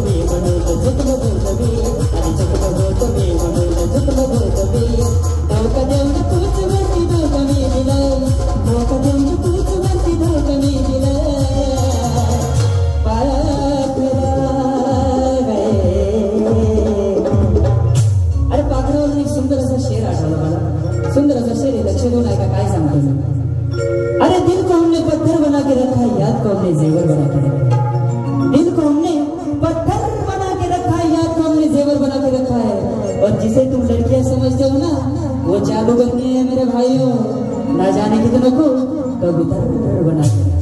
तुम्ही म्हणून झुकलो बोलवी आणि झुकलो गो तुम्ही म्हणून झुकलो बोलवी धोका देऊन तूच वरती धोका मी दिलं धोका देऊन तूच वरती धोका मी दिलं अरे पाखरावरून एक सुंदर असा शेर आठवला मला सुंदर असा शेर आहे लक्ष देऊन ऐका काय सांगतो मी अरे दिल को हमने पत्थर बना के रखा है याद को हमने जेवर बना के रखा दिल को हमने पत्थर बना के रखा है याद को हमने जेवर बना के रखा है और जिसे तुम लड़कियां समझते हो ना वो जादूगरनी है मेरे भाइयों ना जाने कितनों को कबूतर बना के